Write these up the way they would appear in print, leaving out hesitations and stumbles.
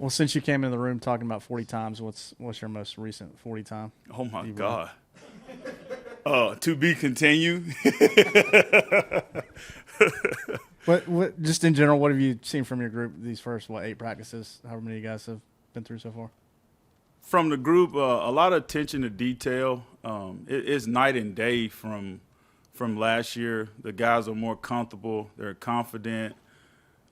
Well, since you came into the room talking about 40 times, what's your most recent 40 time? Oh, my God. To be continued. What just in general, what have you seen from your group these first 8 practices? However many you guys have been through so far? From the group, a lot of attention to detail. It's night and day from last year. The guys are more comfortable. They're confident.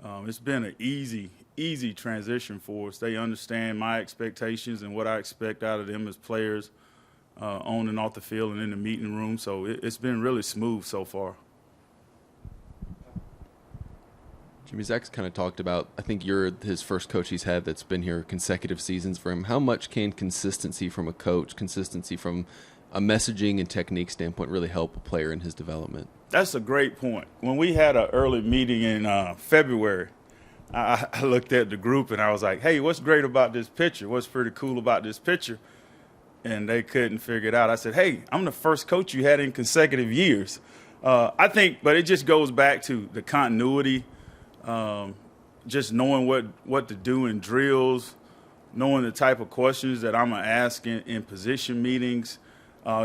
It's been an easy transition for us. They understand my expectations and what I expect out of them as players on and off the field and in the meeting room. So it's been really smooth so far. Jimmy, Zach's kind of talked about, I think you're his first coach he's had that's been here consecutive seasons for him. How much can consistency from a coach, consistency from a messaging and technique standpoint really help a player in his development? That's a great point. When we had an early meeting in February, I looked at the group and I was like, hey, what's great about this picture? What's pretty cool about this picture? And they couldn't figure it out. I said, hey, I'm the first coach you had in consecutive years. I think, but it just goes back to the continuity, just knowing what to do in drills, knowing the type of questions that I'm going to ask in position meetings,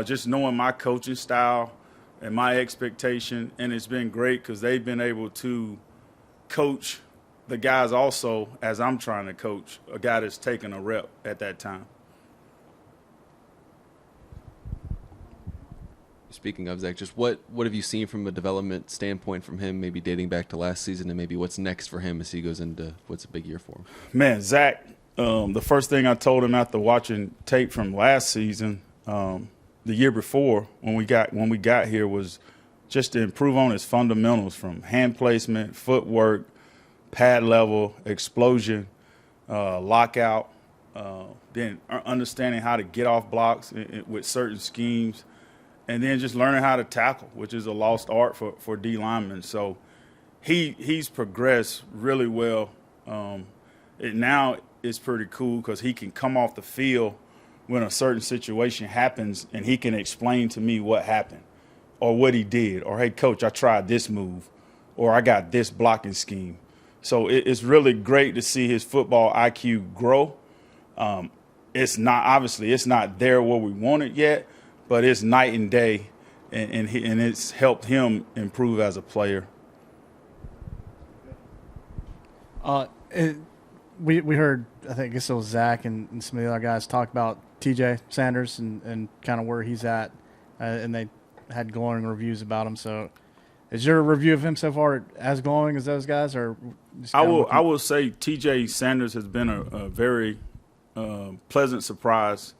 just knowing my coaching style and my expectation. And it's been great because they've been able to coach the guys also as I'm trying to coach a guy that's taking a rep at that time. Speaking of Zach, just what have you seen from a development standpoint from him, maybe dating back to last season, and maybe what's next for him as he goes into what's a big year for him? Man, Zach, the first thing I told him after watching tape from last season, the year before when we got here, was just to improve on his fundamentals from hand placement, footwork, pad level, explosion, lockout, then understanding how to get off blocks with certain schemes. And then just learning how to tackle, which is a lost art for D linemen. So he's progressed really well. Now it's pretty cool because he can come off the field when a certain situation happens and he can explain to me what happened or what he did. Or, hey, coach, I tried this move or I got this blocking scheme. So it's really great to see his football IQ grow. It's not there where we want it yet, but it's night and day, and it's helped him improve as a player. We heard, I think it was Zach and some of the other guys talk about TJ Sanders and kind of where he's at, and they had glowing reviews about him. So is your review of him so far as glowing as those guys? Or I will say TJ Sanders has been a very pleasant surprise.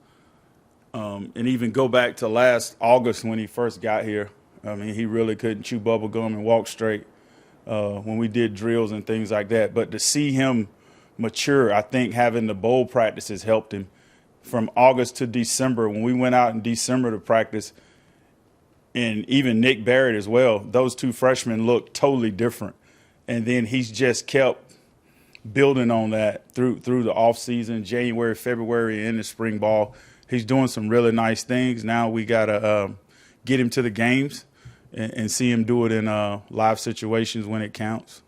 And even go back to last August when he first got here. I mean, he really couldn't chew bubble gum and walk straight when we did drills and things like that. But to see him mature, I think having the bowl practices helped him. From August to December, when we went out in December to practice, and even Nick Barrett as well, those two freshmen looked totally different. And then he's just kept building on that through the offseason, January, February, and the spring ball. He's doing some really nice things. Now we got to get him to the games and see him do it in live situations when it counts.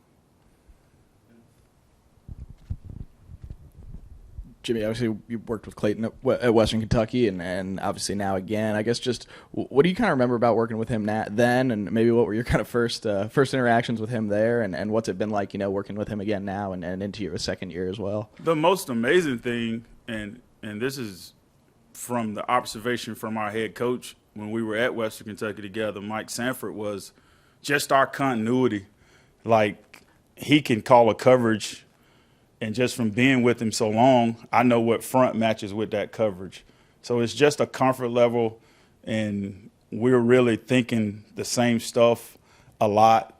Jimmy, obviously you worked with Clayton at Western Kentucky and obviously now again. I guess just what do you kind of remember about working with him then, and maybe what were your kind of first interactions with him there, and what's it been like, working with him again now and into your second year as well? The most amazing thing, and this is from the observation from our head coach when we were at Western Kentucky together, Mike Sanford, was just our continuity. Like, he can call a coverage, and just from being with him so long, I know what front matches with that coverage. So it's just a comfort level, and we're really thinking the same stuff a lot.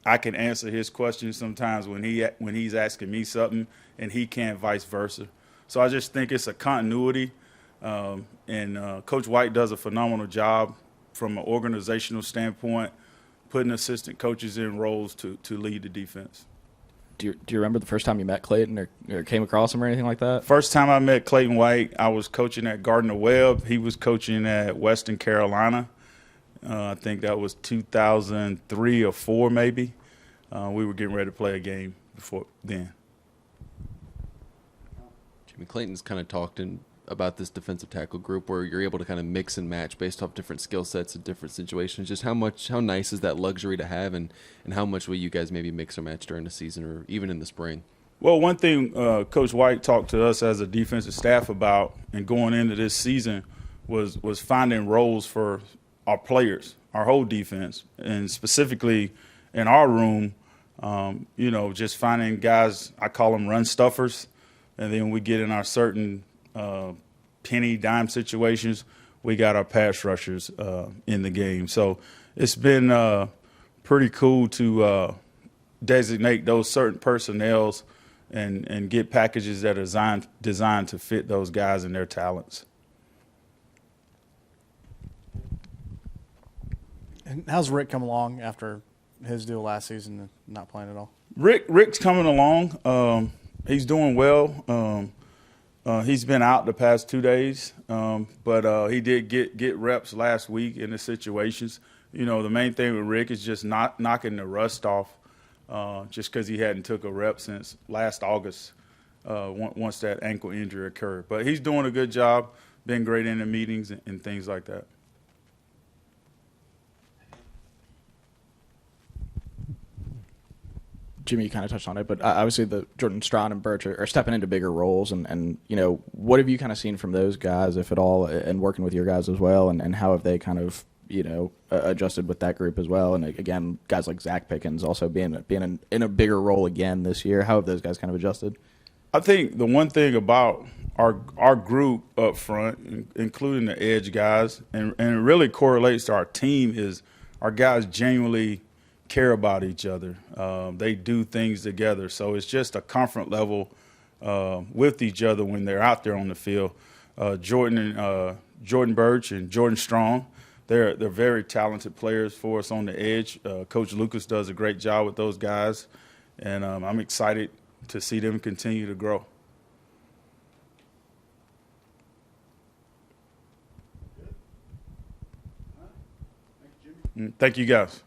I can answer his questions sometimes when he's asking me something, and he can't, vice versa. So I just think it's a continuity. And Coach White does a phenomenal job from an organizational standpoint, putting assistant coaches in roles to lead the defense. Do you remember the first time you met Clayton or came across him or anything like that? First time I met Clayton White, I was coaching at Gardner-Webb. He was coaching at Western Carolina. I think that was 2003 or 4 maybe. We were getting ready to play a game before then. I mean, Clayton's kind of talked about this defensive tackle group where you're able to kind of mix and match based off different skill sets and different situations. Just how nice is that luxury to have, and how much will you guys maybe mix or match during the season or even in the spring? Well, one thing Coach White talked to us as a defensive staff about and going into this season was finding roles for our players, our whole defense, and specifically in our room, just finding guys, I call them run stuffers, and then we get in our certain penny dime situations, we got our pass rushers in the game. So it's been pretty cool to designate those certain personnels and get packages that are designed to fit those guys and their talents. And how's Rick come along after his deal last season and not playing at all? Rick's coming along. He's doing well. He's been out the past 2 days, but he did get reps last week in the situations. The main thing with Rick is just not knocking the rust off, just because he hadn't took a rep since last August, once that ankle injury occurred. But he's doing a good job, been great in the meetings and things like that. Jimmy, you kind of touched on it, but obviously the Jordan Strawn and Birch are stepping into bigger roles, and what have you kind of seen from those guys, if at all, and working with your guys as well, and how have they kind of adjusted with that group as well? And again, guys like Zach Pickens also being in a bigger role again this year. How have those guys kind of adjusted? I think the one thing about our group up front, including the edge guys, and it really correlates to our team, is our guys genuinely care about each other. They do things together. So it's just a comfort level with each other when they're out there on the field. Jordan Birch and Jordan Strong, they're very talented players for us on the edge. Coach Lucas does a great job with those guys, and I'm excited to see them continue to grow. Thank you, guys.